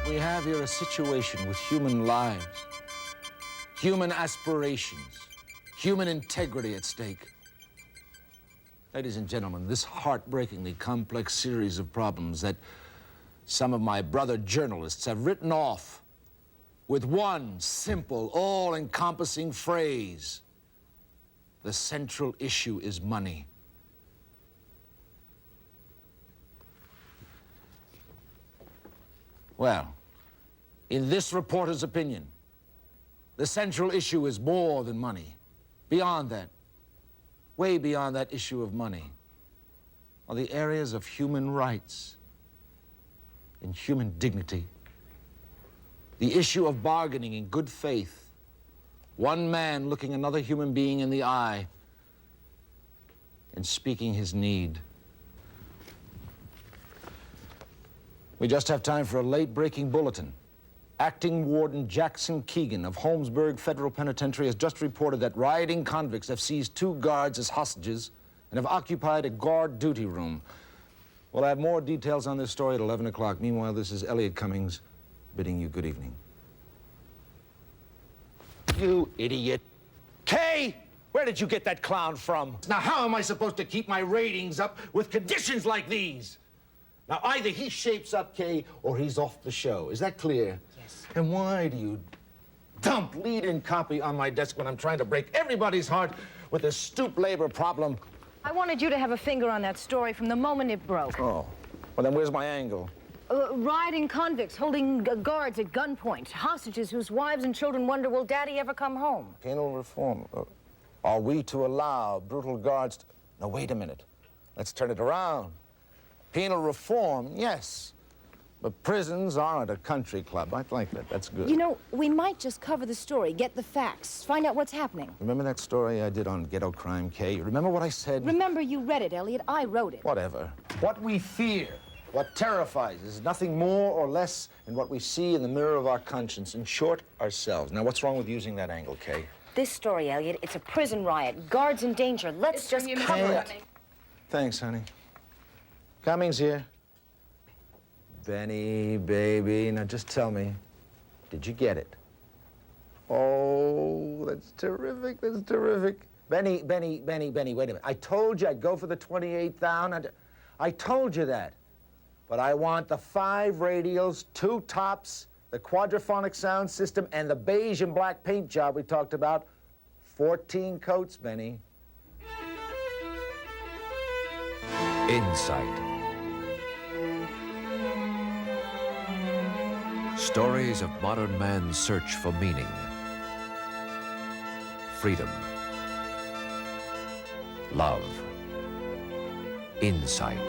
We have here a situation with human lives, human aspirations, human integrity at stake. Ladies and gentlemen, this heartbreakingly complex series of problems that some of my brother journalists have written off with one simple, all-encompassing phrase. The central issue is money. Well, in this reporter's opinion, the central issue is more than money. Beyond that, way beyond that issue of money, are the areas of human rights and human dignity. The issue of bargaining in good faith, one man looking another human being in the eye and speaking his need. We just have time for a late-breaking bulletin. Acting Warden Jackson Keegan of Holmesburg Federal Penitentiary has just reported that rioting convicts have seized 2 guards as hostages and have occupied a guard duty room. We'll have more details on this story at 11 o'clock. Meanwhile, this is Elliot Cummings bidding you good evening. You idiot. Kay, where did you get that clown from? Now, how am I supposed to keep my ratings up with conditions like these? Now, either he shapes up, Kay, or he's off the show. Is that clear? Yes. And why do you dump lead-in copy on my desk when I'm trying to break everybody's heart with this stoop labor problem? I wanted you to have a finger on that story from the moment it broke. Oh, well, then where's my angle? Rioting convicts, holding guards at gunpoint, hostages whose wives and children wonder, will Daddy ever come home? Penal reform. Are we to allow brutal guards to... No, wait a minute. Let's turn it around. Penal reform, yes. But prisons aren't a country club. I like that. That's good. You know, we might just cover the story, get the facts, find out what's happening. Remember that story I did on ghetto crime, Kay? You remember what I said? Remember, you read it, Elliot. I wrote it. Whatever. What we fear, what terrifies, is nothing more or less than what we see in the mirror of our conscience. In short, ourselves. Now, what's wrong with using that angle, Kay? This story, Elliot, it's a prison riot. Guards in danger. Let's just cover it. Thanks, honey. Cummings here. Benny, baby, now just tell me, did you get it? Oh, that's terrific, that's terrific. Benny, wait a minute. I told you I'd go for the 28th down. I told you that. But I want the 5 radials, 2 tops, the quadraphonic sound system, and the beige and black paint job we talked about. 14 coats, Benny. Insight. Stories of modern man's search for meaning, freedom, love, insight.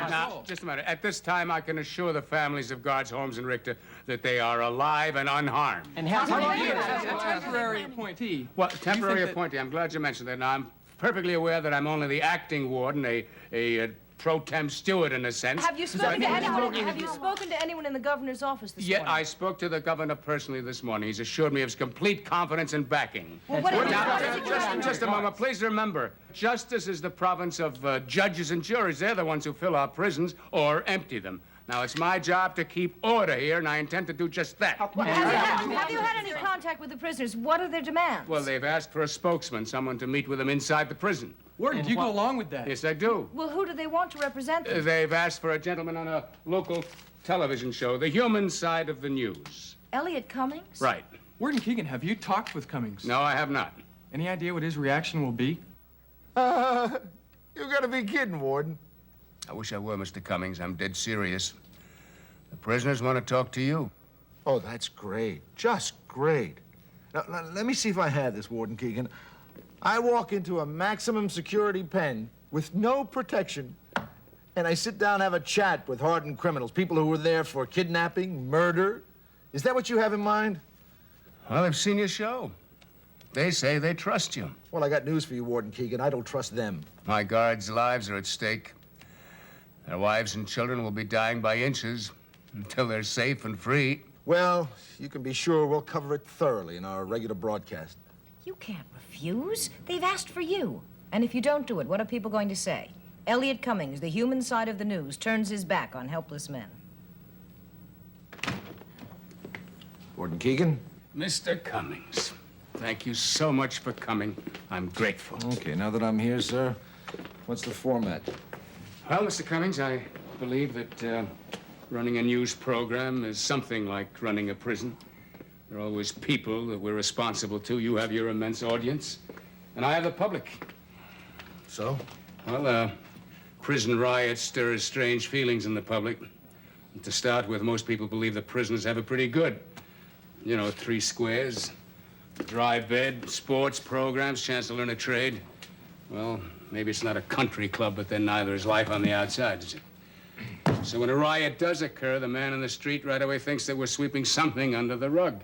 Now, just a minute. At this time, I can assure the families of guards Holmes and Richter that they are alive and unharmed. And how many years as a temporary appointee? Well, temporary appointee. I'm glad you mentioned that. Now, I'm perfectly aware that I'm only the acting warden, a pro tem steward in a sense. Have you spoken to anyone in the governor's office this morning? Yeah, I spoke to the governor personally this morning. He's assured me of his complete confidence and backing. Well, what Just a moment. Please remember, justice is the province of judges and juries. They're the ones who fill our prisons or empty them. Now, it's my job to keep order here, and I intend to do just that. Have you had any contact with the prisoners? What are their demands? Well, they've asked for a spokesman, someone to meet with them inside the prison. Warden, do you go along with that? Yes, I do. Well, who do they want to represent them? They've asked for a gentleman on a local television show, the human side of the news. Elliot Cummings? Right. Warden Keegan, have you talked with Cummings? No, I have not. Any idea what his reaction will be? You gotta be kidding, Warden. I wish I were, Mr. Cummings. I'm dead serious. The prisoners want to talk to you. Oh, that's great. Just great. Now, let me see if I have this, Warden Keegan. I walk into a maximum security pen with no protection, and I sit down and have a chat with hardened criminals, people who were there for kidnapping, murder. Is that what you have in mind? Well, I've seen your show. They say they trust you. Well, I got news for you, Warden Keegan. I don't trust them. My guards' lives are at stake. Their wives and children will be dying by inches. Until they're safe and free. Well, you can be sure we'll cover it thoroughly in our regular broadcast. You can't refuse. They've asked for you. And if you don't do it, what are people going to say? Elliot Cummings, the human side of the news, turns his back on helpless men. Warden Keegan? Mr. Cummings, thank you so much for coming. I'm grateful. Okay, now that I'm here, sir, what's the format? Well, Mr. Cummings, I believe that running a news program is something like running a prison. There are always people that we're responsible to. You have your immense audience, and I have the public. So? Well, prison riot stirs strange feelings in the public. And to start with, most people believe that prisoners have it pretty good. You know, 3 squares, dry bed, sports programs, chance to learn a trade. Well, maybe it's not a country club, but then neither is life on the outside, is it? So when a riot does occur, the man in the street right away thinks that we're sweeping something under the rug.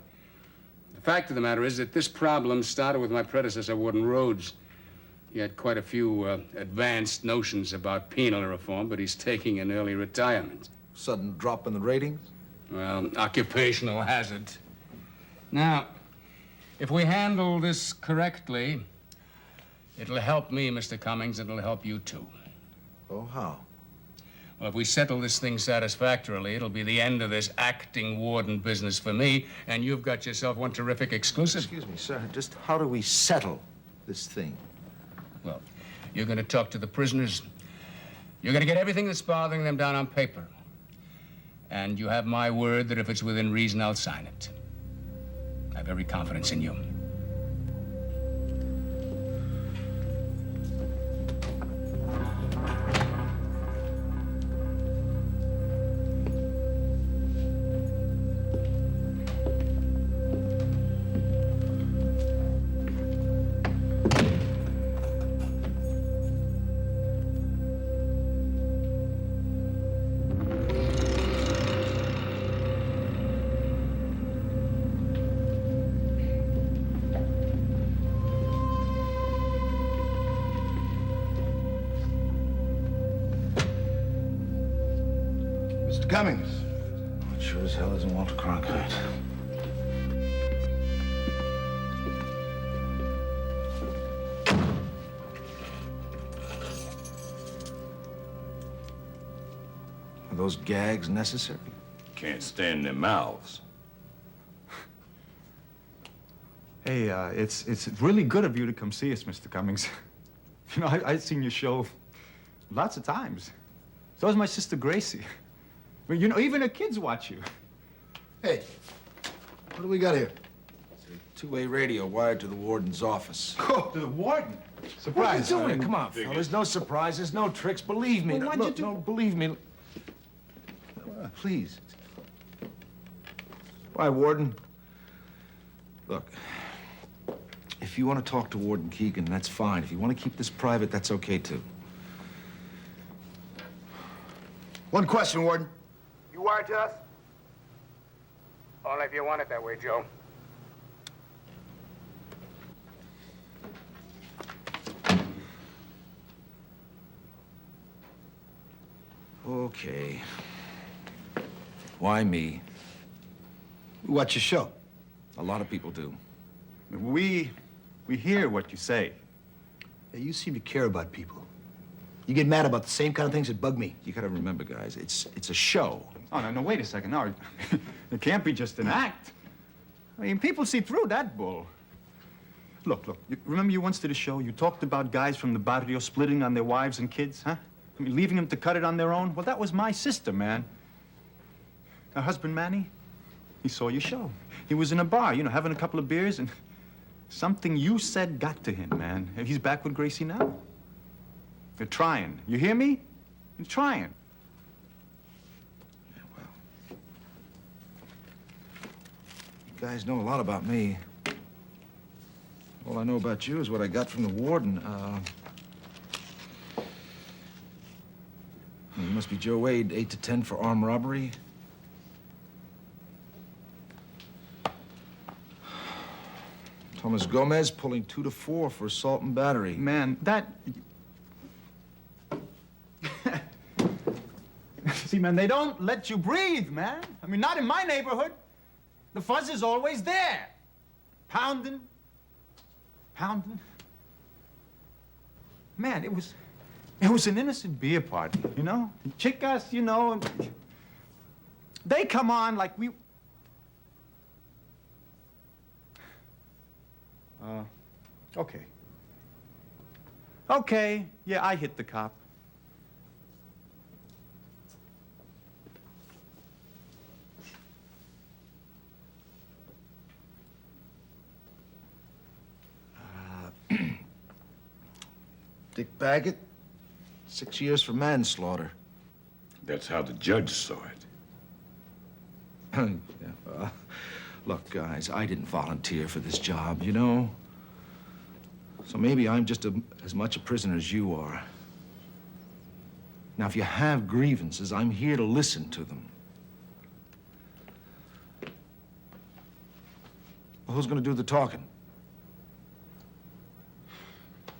The fact of the matter is that this problem started with my predecessor, Warden Rhodes. He had quite a few advanced notions about penal reform, but he's taking an early retirement. Sudden drop in the ratings? Well, occupational hazard. Now, if we handle this correctly, it'll help me, Mr. Cummings, and it'll help you, too. Oh, how? Well, if we settle this thing satisfactorily, it'll be the end of this acting warden business for me, and you've got yourself one terrific exclusive. Excuse me, sir, just how do we settle this thing? Well, you're going to talk to the prisoners. You're going to get everything that's bothering them down on paper. And you have my word that if it's within reason, I'll sign it. I have every confidence in you. Mr. Cummings. It sure as hell isn't Walter Cronkite. Are those gags necessary? Can't stand their mouths. Hey, it's really good of you to come see us, Mr. Cummings. You know, I've seen your show lots of times. So has my sister Gracie. But you know, even her kids watch you. Hey, what do we got here? It's a two-way radio wired to the warden's office. Oh, to the warden. Surprise. What are you doing? Come on, fellas. No surprises, no tricks. Believe me. Well, why'd you do- No, believe me. Please. Why, Warden? Look, if you want to talk to Warden Keegan, that's fine. If you want to keep this private, that's okay, too. One question, Warden. You wired to us? Only if you want it that way, Joe. Okay. Why me? We watch your show. A lot of people do. We hear what you say. Hey, you seem to care about people. You get mad about the same kind of things that bug me. You gotta remember, guys, it's a show. Oh, no, wait a second. No, it can't be just an act. I mean, people see through that bull. Look, remember you once did a show, you talked about guys from the barrio splitting on their wives and kids, huh? I mean, leaving them to cut it on their own? Well, that was my sister, man. Her husband, Manny, he saw your show. He was in a bar, you know, having a couple of beers, and something you said got to him, man. He's back with Gracie now. They're trying. You hear me? They're trying. You guys know a lot about me. All I know about you is what I got from the warden. You must be Joe Wade, 8 to 10 for armed robbery. Thomas Gomez pulling 2 to 4 for assault and battery. Man, that... see, man, they don't let you breathe, man. I mean, not in my neighborhood. The fuzz is always there. Pounding. Pounding. Man, it was an innocent beer party, you know? Chicas, you know, and they come on like we... Okay. Okay, yeah, I hit the cop. Dick Baggett, 6 years for manslaughter. That's how the judge saw it. Yeah, look, guys, I didn't volunteer for this job, you know? So maybe I'm just as much a prisoner as you are. Now, if you have grievances, I'm here to listen to them. Well, who's gonna do the talking?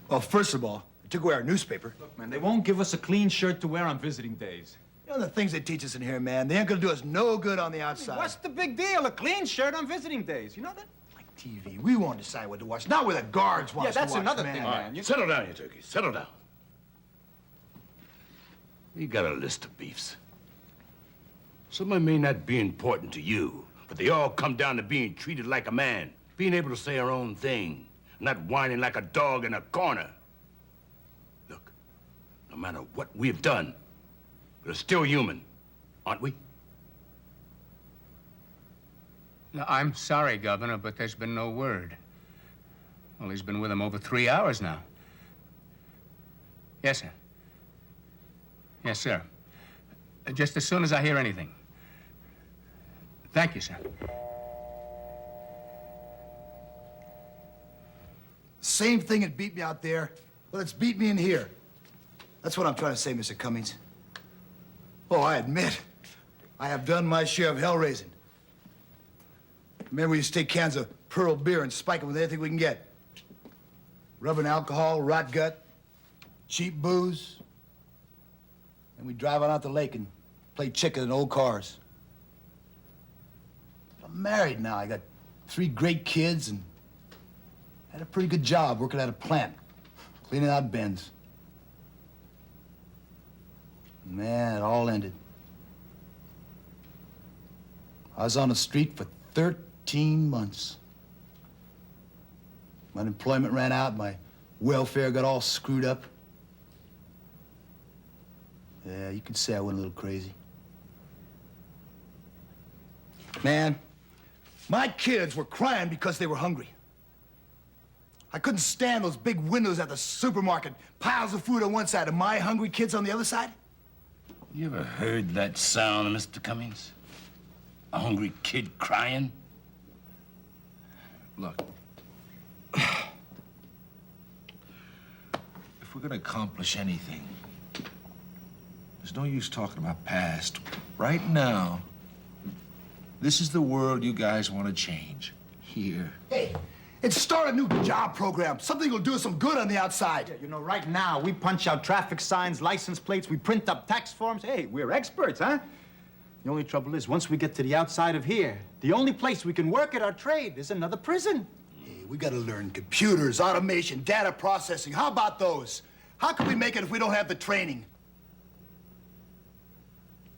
Well, first of all, they took away our newspaper. Look, man, they won't give us a clean shirt to wear on visiting days. You know the things they teach us in here, man, they ain't gonna do us no good on the outside. What's the big deal? A clean shirt on visiting days. You know that? Like TV, we won't decide what to watch, not where the guards want Yeah, us to watch, that's another man. thing, All man. right, You- settle down, you turkeys. Settle down. We got a list of beefs. Some of them may not be important to you, but they all come down to being treated like a man, being able to say our own thing, not whining like a dog in a corner. Look, no matter what we've done, we're still human, aren't we? No, I'm sorry, Governor, but there's been no word. Well, he's been with him over 3 hours now. Yes, sir. Yes, sir. Just as soon as I hear anything. Thank you, sir. Same thing that beat me out there, well, it's beat me in here. That's what I'm trying to say, Mr. Cummings. Oh, I admit, I have done my share of hell raising. Remember, we used to take cans of Pearl beer and spike them with anything we can get. Rubbing alcohol, rot gut, cheap booze. And we'd drive on out the lake and play chicken in old cars. I'm married now. I got 3 great kids and had a pretty good job working at a plant, cleaning out bins. Man, it all ended. I was on the street for 13 months. My unemployment ran out, my welfare got all screwed up. Yeah, you could say I went a little crazy. Man, my kids were crying because they were hungry. I couldn't stand those big windows at the supermarket, piles of food on one side and my hungry kids on the other side. You ever heard that sound, Mr. Cummings? A hungry kid crying? Look, if we're gonna accomplish anything, there's no use talking about past. Right now, this is the world you guys want to change. Here. Hey, it's start a new job program. Something will do us some good on the outside. Yeah, you know, right now, we punch out traffic signs, license plates, we print up tax forms. Hey, we're experts, huh? The only trouble is, once we get to the outside of here, the only place we can work at our trade is another prison. Hey, we gotta learn computers, automation, data processing. How about those? How can we make it if we don't have the training?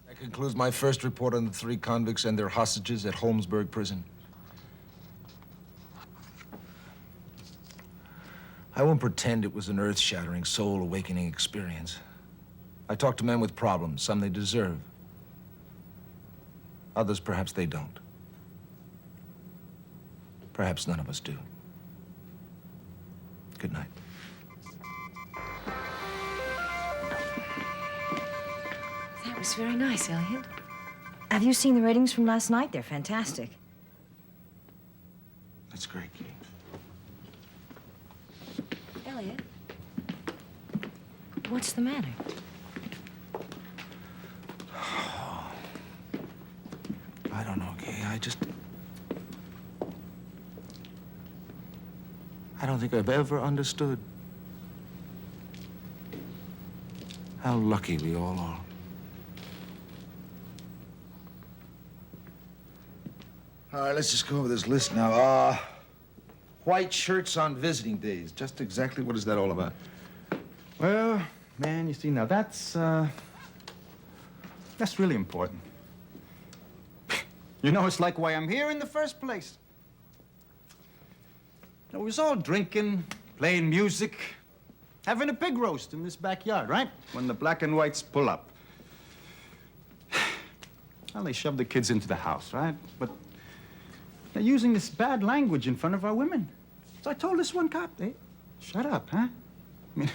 That concludes my first report on the 3 convicts and their hostages at Holmesburg Prison. I won't pretend it was an earth-shattering, soul-awakening experience. I talked to men with problems, some they deserve. Others, perhaps they don't. Perhaps none of us do. Good night. That was very nice, Elliot. Have you seen the ratings from last night? They're fantastic. That's great, Kate. Elliot? What's the matter? I don't know, Kay. I don't think I've ever understood how lucky we all are. All right, let's just go over this list now. White shirts on visiting days. Just exactly what is that all about? Well, man, you see, now that's really important. You know, it's like why I'm here in the first place. We was all drinking, playing music, having a pig roast in this backyard, right? When the black and whites pull up. Well, they shove the kids into the house, right? But they're using this bad language in front of our women. So I told this one cop, hey, shut up, huh? I mean,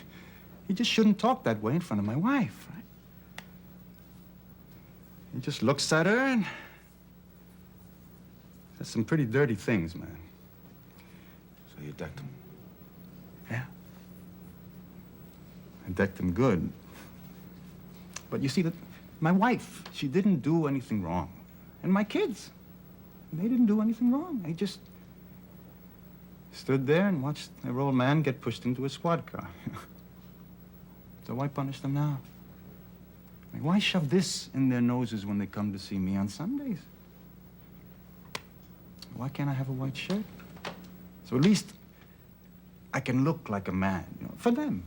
he just shouldn't talk that way in front of my wife, right? He just looks at her and says some pretty dirty things, man. So you decked him? Yeah. I decked him good. But you see, that my wife, she didn't do anything wrong. And my kids, they didn't do anything wrong. They just stood there and watched their old man get pushed into a squad car. So why punish them now? I mean, why shove this in their noses when they come to see me on Sundays? Why can't I have a white shirt? So at least I can look like a man, you know, for them.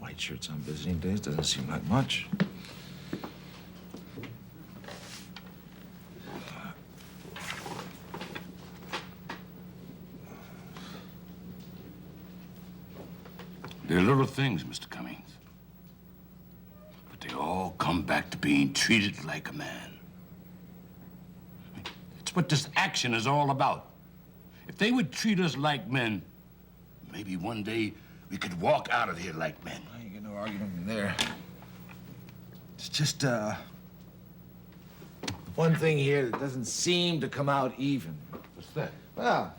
White shirts on visiting days doesn't seem like much. They're little things, Mr. Cummings. But they all come back to being treated like a man. It's what this action is all about. If they would treat us like men, maybe one day we could walk out of here like men. I ain't got no argument there. It's just, one thing here that doesn't seem to come out even. What's that? Well,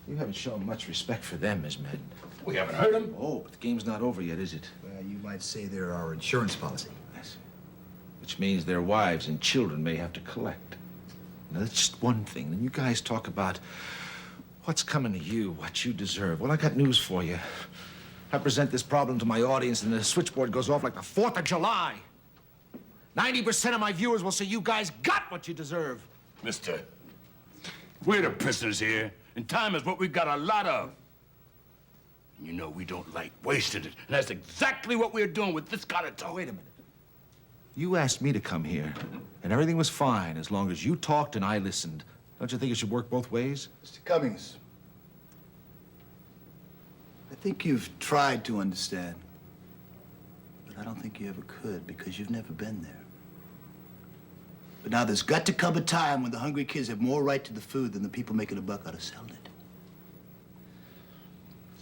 you haven't shown much respect for them as men. We haven't heard them. Oh, but the game's not over yet, is it? Well, you might say they're our insurance policy. Yes. Which means their wives and children may have to collect. Now, that's just one thing. Then you guys talk about what's coming to you, what you deserve. Well, I got news for you. I present this problem to my audience, and the switchboard goes off like the 4th of July. 90% of my viewers will say you guys got what you deserve. Mister, we're the prisoners here, and time is what we got a lot of. And you know we don't like wasting it, and that's exactly what we're doing with this kind of talk. Wait a minute. You asked me to come here, and everything was fine as long as you talked and I listened. Don't you think it should work both ways? Mr. Cummings, I think you've tried to understand, but I don't think you ever could because you've never been there. But now there's got to come a time when the hungry kids have more right to the food than the people making a buck out of selling it.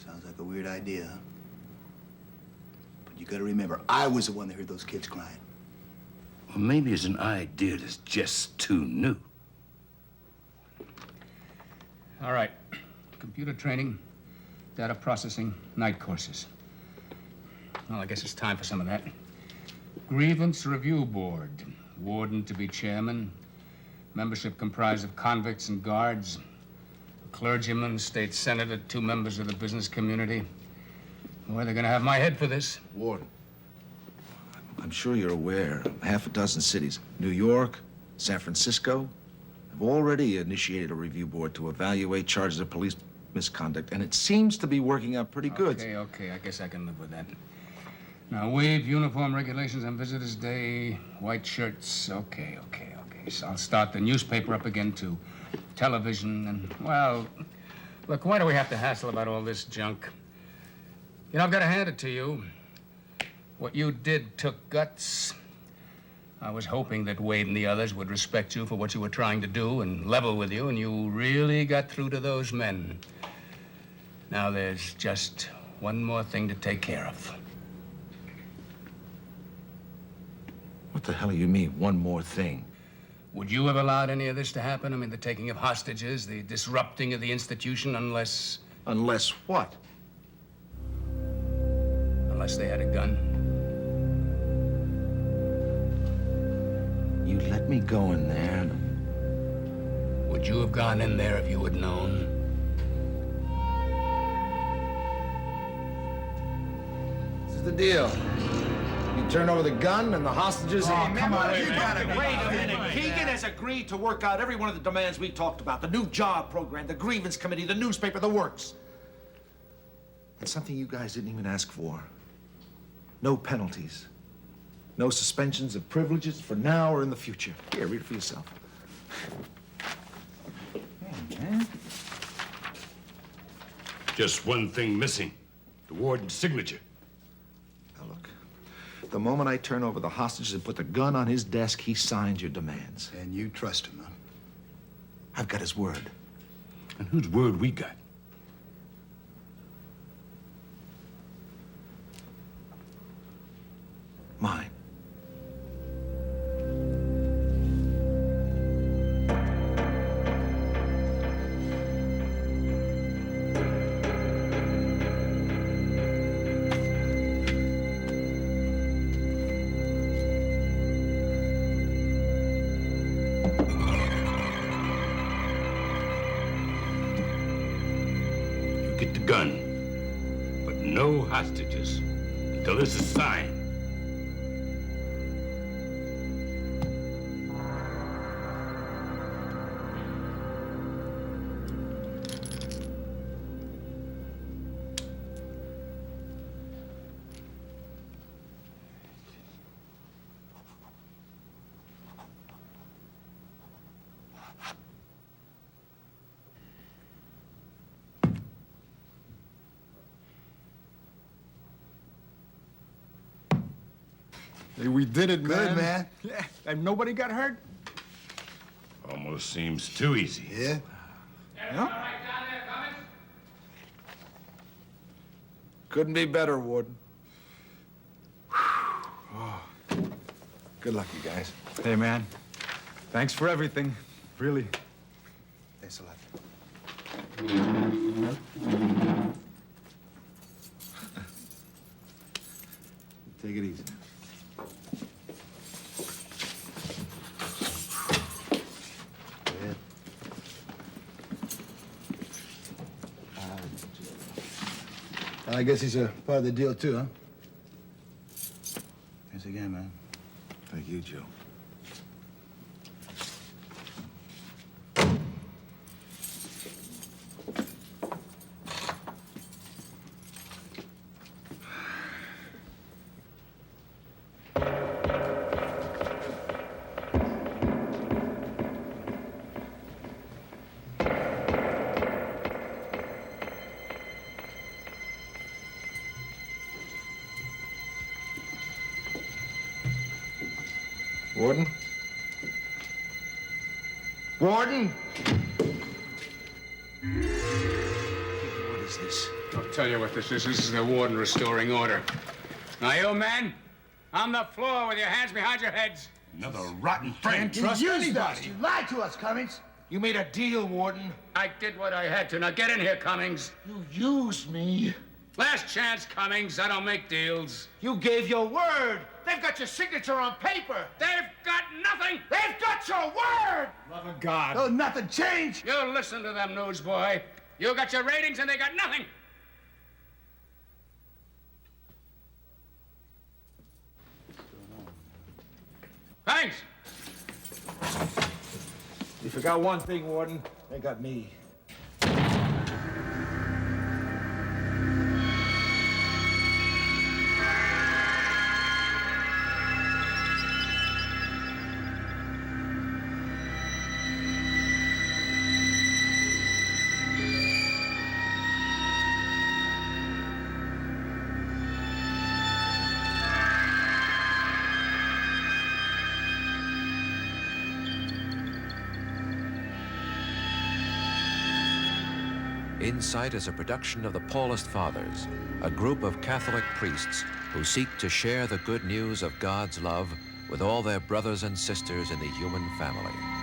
Sounds like a weird idea, huh? But you gotta remember, I was the one that heard those kids crying. Well, maybe it's an idea that's just too new. All right. Computer training, data processing, night courses. Well, I guess it's time for some of that. Grievance Review Board. Warden to be chairman. Membership comprised of convicts and guards. A clergyman, state senator, 2 members of the business community. Boy, they're gonna have my head for this. Warden, I'm sure you're aware, half a dozen cities, New York, San Francisco, have already initiated a review board to evaluate charges of police misconduct, and it seems to be working out pretty good. Okay, I guess I can live with that. Now, waive uniform regulations on Visitors' Day, white shirts, okay. So I'll start the newspaper up again, too. Television, and, well, look, why do we have to hassle about all this junk? You know, I've got to hand it to you. What you did took guts. I was hoping that Wade and the others would respect you for what you were trying to do and level with you, and you really got through to those men. Now there's just one more thing to take care of. What the hell do you mean, one more thing? Would you have allowed any of this to happen? I mean, the taking of hostages, the disrupting of the institution, unless... Unless what? Unless they had a gun. You let me go in there. Would you have gone in there if you had known? This is the deal. You Turn over the gun and the hostages. Oh, come on, Wait a minute. Keegan has agreed to work out every one of the demands we talked about. The new job program, the grievance committee, the newspaper, the works. It's something you guys didn't even ask for. No penalties. No suspensions of privileges for now or in the future. Here, read it for yourself. Hey, man. Just one thing missing. The warden's signature. Now, look. The moment I turn over the hostages and put the gun on his desk, he signs your demands. And you trust him, huh? I've got his word. And whose word we got? Mine. You get the gun, but no hostages until this is signed. Hey, we did it, man. Good, man. Yeah, and nobody got hurt. Almost seems too easy. Yeah? Couldn't be better, Warden. Good luck, you guys. Hey, man. Thanks for everything. Really. Thanks a lot. Take it easy. I guess he's a part of the deal, too, huh? Thanks again, man. Thank you, Joe. Warden? Warden? What is this? I'll tell you what this is. This is the warden restoring order. Now, you men, on the floor with your hands behind your heads. Another rotten friend. Trust anybody. You lied to us, Cummings. You made a deal, Warden. I did what I had to. Now get in here, Cummings. You used me. Last chance, Cummings. I don't make deals. You gave your word. They've got your signature on paper. They've got nothing. They've got your word. Love of God. Oh, nothing changed. You listen to them, newsboy. You got your ratings and they got nothing. Thanks. You forgot one thing, Warden. They got me. Insight is a production of the Paulist Fathers, a group of Catholic priests who seek to share the good news of God's love with all their brothers and sisters in the human family.